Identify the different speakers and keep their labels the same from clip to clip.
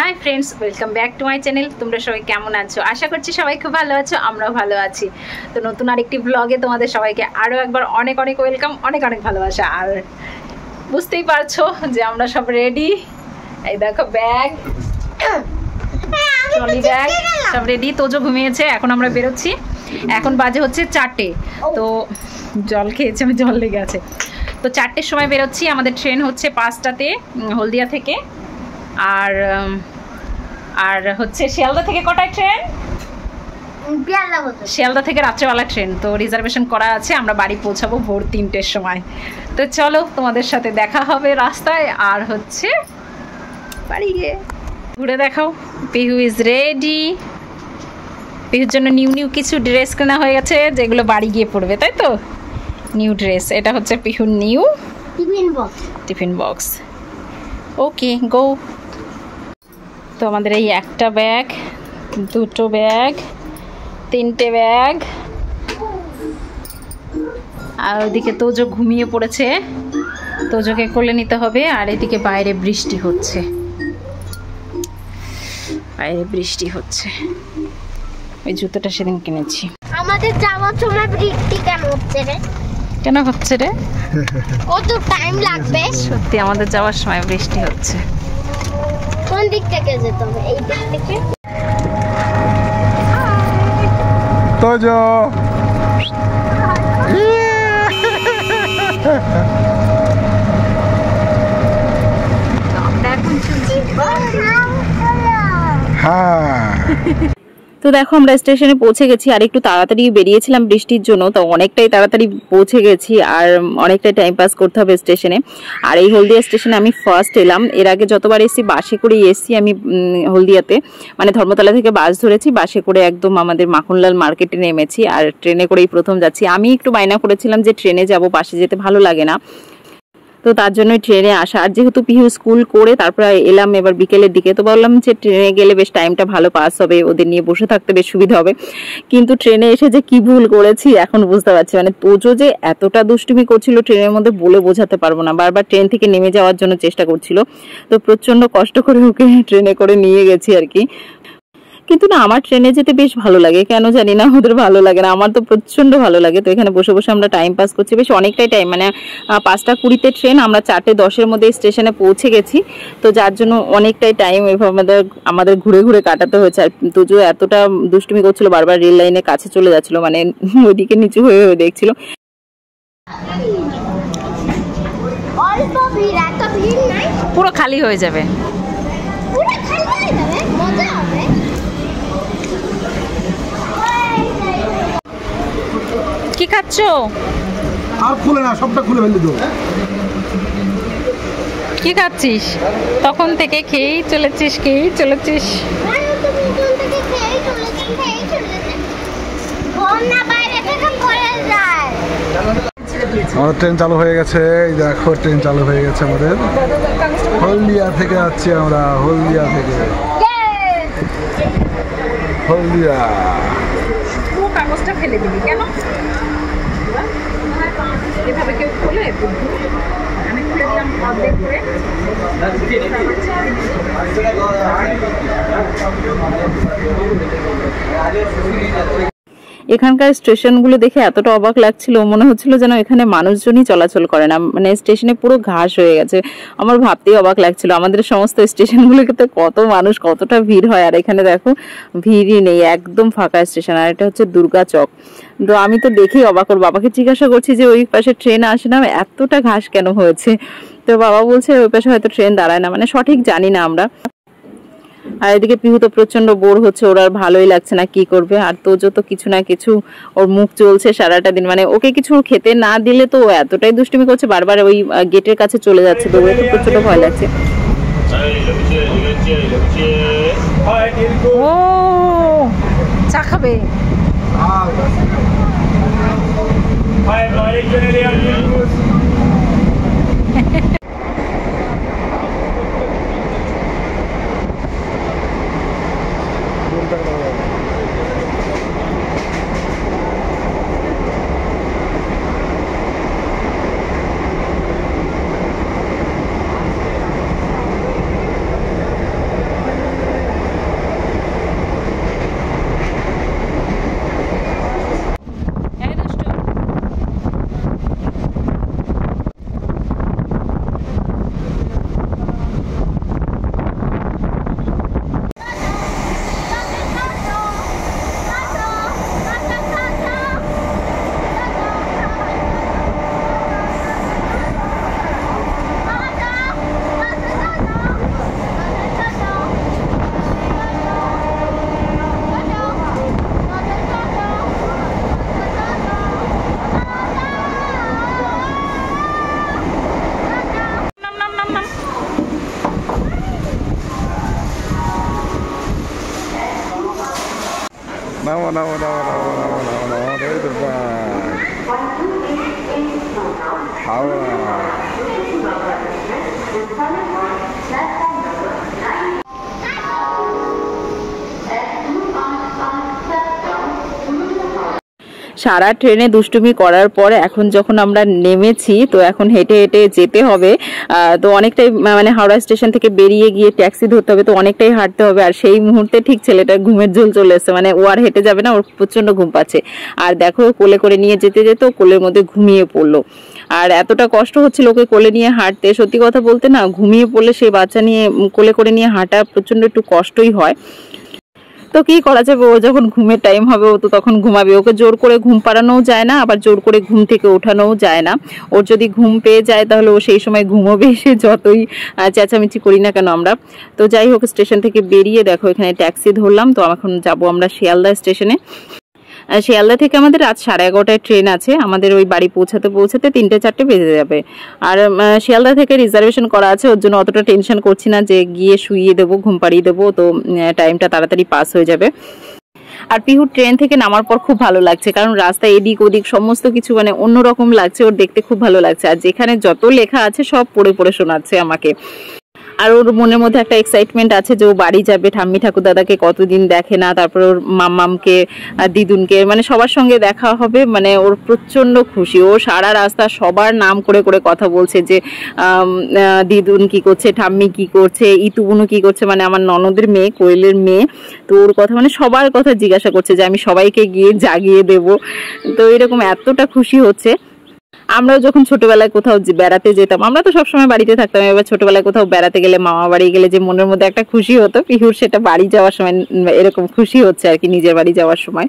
Speaker 1: Hi friends, welcome back to my channel. তোমরা সবাই কেমন আছো? আশা করছি সবাই খুব ভালো আছো, আমরাও ভালো আছি। তো নতুন আরেকটি ব্লগে তোমাদের সবাইকে আরও একবার অনেক অনেক ওয়েলকাম, অনেক অনেক ভালোবাসা। আর বুঝতেই পারছো যে আমরা সব রেডি। এই দেখো ব্যাগ, ট্রলি ব্যাগ সব রেডি। তোজো ঘুমিয়েছে, এখন আমরা বেরোচ্ছি। এখন বাজে হচ্ছে 4টে। তো জল খেয়েছে, আমি জল লেগে আছে। তো 4টের সময় বেরোচ্ছি। আমাদের ট্রেন হচ্ছে 5টাতে হলদিয়া থেকে। আর আর হচ্ছে শিয়ালদা থেকে কটায় ট্রেন? শিয়ালদা থেকে রাত্রেবেলা ট্রেন। তো রিজার্ভেশন করা আছে, আমরা বাড়ি পৌঁছাবো ভোর 3টের সময়। তো চলো তোমাদের সাথে দেখা হবে রাস্তায়। আর হচ্ছে বাড়ি গিয়ে ঘুরে দেখাও। Pihu is ready. পিহুর জন্য নিউ নিউ কিছু ড্রেস কেনা হয়ে গেছে, যেগুলো বাড়ি গিয়ে পড়বে, তাই তো? New dress. এটা হচ্ছে পিহুর নিউ টিফিন বক্স। ওকে, গো। তো আমাদের এই একটা ব্যাগ, দুটো ব্যাগ, 3টে ব্যাগ। আর ওইদিকে তোজো ঘুমিয়ে পড়েছে, তোজোকে কোলে নিতে হবে। আর এদিকে বাইরে বৃষ্টি হচ্ছে, বাইরে বৃষ্টি হচ্ছে। ওই জুতোটা সেদিন কিনেছি।
Speaker 2: আমাদের যাওয়ার সময় বৃষ্টি কেন হচ্ছে রে?
Speaker 1: কেন হচ্ছে রে?
Speaker 2: কত টাইম লাগবে?
Speaker 1: সত্যি আমাদের যাওয়ার সময় বৃষ্টি হচ্ছে।
Speaker 2: কোন দিক থেকে যেতে হবে? এই দিক থেকে।
Speaker 3: তোজো হ্যাঁ।
Speaker 1: তো দেখো আমরা স্টেশনে পৌঁছে গেছি। আর একটু তাড়াতাড়ি বেরিয়েছিলাম বৃষ্টির জন্য, তো অনেকটাই তাড়াতাড়ি পৌঁছে গেছি। আর অনেকটাই টাইম পাস করতে হবে স্টেশনে। আর এই হলদিয়া স্টেশনে আমি ফার্স্ট এলাম। এর আগে যতবার এসেছি বাসে করেই এসেছি আমি হলদিয়াতে, মানে ধর্মতলা থেকে বাস ধরেছি, বাসে করে একদম আমাদের মাখনলাল মার্কেটে নেমেছি। আর ট্রেনে করেই প্রথম যাচ্ছি। আমি একটু বায়না করেছিলাম যে ট্রেনে যাব, বাসে যেতে ভালো লাগে না, তো তার জন্যই ট্রেনে আসা। আর যেহেতু পিহু স্কুল করে তারপরে এলাম এবার বিকেলের দিকে, তো বললাম যে ট্রেনে গেলে বেশ টাইমটা ভালো পাস হবে, ওদের নিয়ে বসে থাকতে বেশ সুবিধা হবে। কিন্তু ট্রেনে এসে যে কি ভুল করেছি এখন বুঝতে পারছি। মানে তোজো যে এতটা দুষ্টুমি করছিল ট্রেনের মধ্যে বলে বোঝাতে পারবো না। বারবার ট্রেন থেকে নেমে যাওয়ার জন্য চেষ্টা করছিল, তো প্রচন্ড কষ্ট করে ওকে ট্রেনে করে নিয়ে গেছি আর কি। কিন্তু না, আমার ট্রেনে যেতে বেশ ভালো লাগে, কেন জানি না ওদের ভালো লাগে না, আমার তো প্রচন্ড ভালো লাগে। তো এখানে বসে বসে আমরা টাইম পাস করছি বেশ অনেকটাই টাইম, মানে 5টা 20-তে ট্রেন, আমরা 4টে 10-এর মধ্যে স্টেশনে পৌঁছে গেছি। তো যার জন্য অনেকটাই টাইম এভাবে আমাদের ঘুরে ঘুরে কাটাতে হয়েছে। আর তোজো এতটা দুষ্টুমি করছিল, বারবার রেল লাইনের কাছে চলে যাচ্ছিল, মানে ওইদিকে নিচু হয়ে হয়ে দেখছিল। পুরো খালি হয়ে যাবে, কি খাচ্ছ?
Speaker 3: আর খুলে না, সবটা খুলে ফেলে দেবো।
Speaker 1: কি খাচ্ছিস? তখন থেকে খেয়েই চলেছিস, খেয়েই চলেছিস।
Speaker 3: আমাদের ট্রেন চালু হয়ে গেছে। এই দেখো ট্রেন চালু হয়ে গেছে আমাদের। হলদিয়া থেকে যাচ্ছি আমরা, হলদিয়া থেকে। হলদিয়া।
Speaker 1: কাগজটা ফেলে দিবি কেন? এভাবে কেউ খুলে? আমি খুলে দিলাম অর্ধেক করে। এখানকার স্টেশনগুলো দেখে এতটা অবাক লাগছিল, মনে হচ্ছিল যেন এখানে মানুষজনই চলাচল করে না, মানে স্টেশনে পুরো ঘাস হয়ে গেছে। আমার ভাবতেই অবাক লাগছিল আমাদের সমস্ত স্টেশনগুলোতে কত মানুষ, কতটা ভিড় হয়। আর এখানে দেখো ভিড়ই নেই, একদম ফাঁকা স্টেশন। আর এটা হচ্ছে দুর্গা চক। তো আমি তো দেখেই অবাক, ওর বাবাকে জিজ্ঞাসা করছি যে ওই পাশে ট্রেন আসে না, এতটা ঘাস কেন হয়েছে? তো বাবা বলছে ওই পাশে হয়তো ট্রেন দাঁড়ায় না, মানে সঠিক জানি না আমরা। আর এদিকে পিহু তো প্রচন্ড বোর হচ্ছে, ওর আর ভালোই লাগছে না, কি করবে। আর তোজো তো কিছু না কিছু ওর মুখ চলছে সারাটা দিন, মানে ওকে কিছু খেতে না দিলে তো এতটাই দুষ্টুমি করছে, বারবার ওই গেটের কাছে চলে যাচ্ছে, তো ওর তো প্রচন্ড ভয় লাগছে। ও চা খাবে?
Speaker 3: নামো নামো নামো নামো নামো নামো নামো এই তো হাওড়া।
Speaker 1: সারা ট্রেনে দুষ্টুমি করার পর এখন যখন আমরা নেমেছি তো এখন হেঁটে হেঁটে যেতে হবে। তো অনেকটাই মানে হাওড়া স্টেশন থেকে বেরিয়ে গিয়ে ট্যাক্সি ধরতে হবে, তো অনেকটাই হাঁটতে হবে। আর সেই মুহূর্তে ঠিক ছেলেটা ঘুমের ঝোল চলে এসছে, মানে ও আর হেঁটে যাবে না, ওর প্রচন্ড ঘুম পাচ্ছে। আর দেখো কোলে করে নিয়ে যেতে যেতে কোলের মধ্যে ঘুমিয়ে পড়লো। আর এতটা কষ্ট হচ্ছিল ওকে কোলে নিয়ে হাঁটতে, সত্যি কথা বলতে না, ঘুমিয়ে পড়লে সেই বাচ্চা নিয়ে কোলে করে নিয়ে হাঁটা প্রচন্ড একটু কষ্টই হয়। তো কি করা যাবে, ও যখন ঘুমের টাইম হবে ও তো তখন ঘুমাবে। ওকে জোর করে ঘুম পাড়ানোও যায় না, আবার জোর করে ঘুম থেকে ওঠানোও যায় না। ওর যদি ঘুম পেয়ে যায় তাহলে ও সেই সময় ঘুমোবে, সে যতই চেঁচামেচি করি না কেন আমরা। তো যাই হোক, স্টেশন থেকে বেরিয়ে দেখো এখানে ট্যাক্সি ধরলাম। তো এখন যাবো আমরা শিয়ালদা স্টেশনে। শিয়ালদা থেকে আমাদের রাত 11:30টায় ট্রেন আছে, আমাদের ওই বাড়ি পৌঁছাতে পৌঁছাতে 3-4টে বেজে যাবে। আর শিয়ালদা থেকে রিজার্ভেশন করা আছে, ওর জন্য অতটা টেনশন করছি না যে গিয়ে শুইয়ে দেবো, ঘুম পাড়িয়ে দেবো, তো টাইমটা তাড়াতাড়ি পাস হয়ে যাবে। আর পিহুর ট্রেন থেকে নামার পর খুব ভালো লাগছে, কারণ রাস্তায় এদিক ওদিক সমস্ত কিছু মানে অন্যরকম লাগছে, ওর দেখতে খুব ভালো লাগছে। আর যেখানে যত লেখা আছে সব পড়ে পড়ে শোনাচ্ছে আমাকে। আর ওর মনের মধ্যে একটা এক্সাইটমেন্ট আছে যে ও বাড়ি যাবে, ঠাম্মি ঠাকুর দাদাকে কতদিন দেখে না, তারপর ওর মাম্মামকে, দিদুনকে, মানে সবার সঙ্গে দেখা হবে। মানে ওর প্রচন্ড খুশি, ও সারা রাস্তা সবার নাম করে করে কথা বলছে যে দিদুন কি করছে, ঠাম্মি কি করছে, ইতুবুনু কি করছে, মানে আমার ননদের মেয়ে, কোয়েলের মেয়ে। তো ওর কথা মানে সবার কথা জিজ্ঞাসা করছে যে আমি সবাইকে গিয়ে জাগিয়ে দেব। তো এরকম এতটা খুশি হচ্ছে। আমরাও যখন ছোটবেলায় কোথাও বেড়াতে যেতাম, আমরা তো সবসময় বাড়িতে থাকতাম, এবার ছোটবেলায় কোথাও বেড়াতে গেলে, মামা বাড়ি গেলে যে মনের মধ্যে একটা খুশি হতো, পিহুর সেটা বাড়ি যাওয়ার সময় এরকম খুশি হচ্ছে আর কি, নিজের বাড়ি যাওয়ার সময়।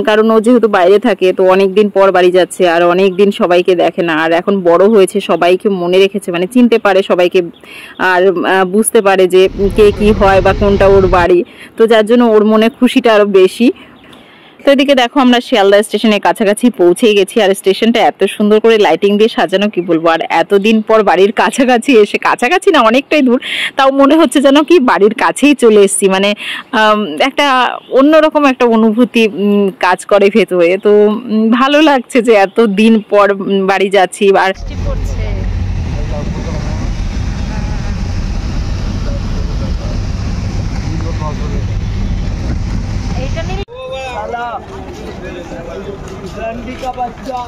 Speaker 1: কারণ ও যেহেতু বাইরে থাকে তো অনেকদিন পর বাড়ি যাচ্ছে, আর অনেকদিন সবাইকে দেখে না। আর এখন বড় হয়েছে, সবাইকে মনে রেখেছে, মানে চিনতে পারে সবাইকে, আর বুঝতে পারে যে কে কি হয় বা কোনটা ওর বাড়ি। তো যার জন্য ওর মনে খুশিটা আরো বেশি। তো এদিকে দেখো আমরা শিয়ালদা স্টেশনের কাছাকাছি পৌঁছে গেছি। আর স্টেশনটা এত সুন্দর করে লাইটিং দিয়ে সাজানো, কি বলবো। আর এতদিন পর বাড়ির কাছাকাছি এসে, কাছাকাছি না অনেকটাই দূর, তাও মনে হচ্ছে যেন কি বাড়ির কাছেই চলে এসেছি। মানে একটা অন্যরকম একটা অনুভূতি কাজ করে ভেতরে। তো ভালো লাগছে যে এতদিন পর বাড়ি যাচ্ছি। আর
Speaker 4: रंडी का बच्चा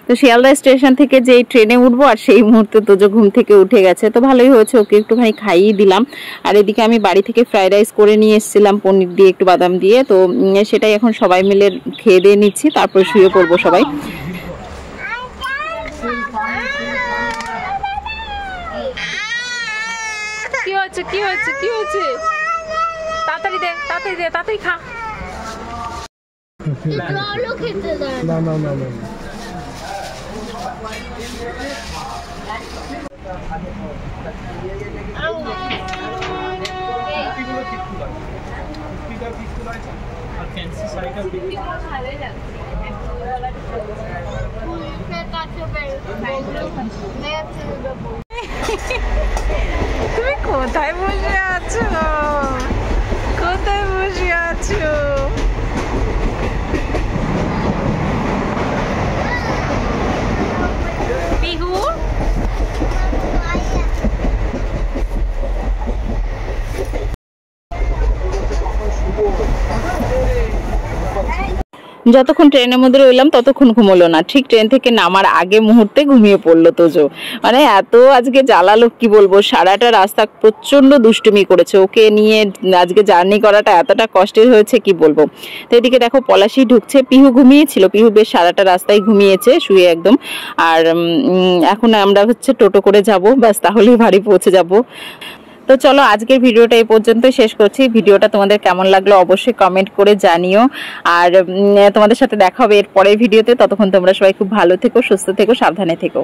Speaker 1: তো শিয়ালদা স্টেশন থেকে যে ট্রেনে উঠবো, আর সেই মুহূর্তে তোজো ঘুম থেকে উঠে গেছে। তো ভালোই হয়েছে, ওকে একটুখানি খাইয়ে দিলাম। আর এদিকে আমি বাড়ি থেকে ফ্রাইড রাইস করে নিয়ে এসেছিলাম, পনির দিয়ে, একটু বাদাম দিয়ে। তো সেটাই এখন সবাই মিলে খেয়ে দিয়ে নিচ্ছি, তারপর শুয়ে পড়বো সবাই।
Speaker 5: কি হচ্ছে, কি হচ্ছে, কি হচ্ছে? তাড়াতাড়ি দে, তাড়াতাড়ি দে, তাড়াতাড়ি খা।
Speaker 3: না না না না,
Speaker 5: তুমি কোথায় বসে আছো? কোথায় বসে আছো? পিহু,
Speaker 1: যতক্ষণ ট্রেনের মধ্যে রইলাম ততক্ষণ ঘুমোলো না, ঠিক ট্রেন থেকে নামার আগে মুহূর্তে ঘুমিয়ে পড়লো তোজো। মানে এত আজকে জ্বালালো, কি বলবো। সারাটা রাস্তা প্রচন্ড দুষ্টুমি করেছে, ওকে নিয়ে আজকে জার্নি করাটা এতটা কষ্টের হয়েছে কি বলবো। তো এদিকে দেখো পলাশি ঢুকছে, পিহু ঘুমিয়েছিল, পিহু বেশ সারাটা রাস্তায় ঘুমিয়েছে শুয়ে একদম। আর এখন আমরা হচ্ছে টোটো করে যাব, ব্যাস তাহলেই বাড়ি পৌঁছে যাব। তো চলো আজকের ভিডিওটা এই পর্যন্তই শেষ করছি। ভিডিওটা তোমাদের কেমন লাগলো অবশ্যই কমেন্ট করে জানিও। আর তোমাদের সাথে দেখা হবে এর পরের ভিডিওতে। ততক্ষণ তোমরা সবাই খুব ভালো থেকো, সুস্থ থেকো, সাবধানে থেকো।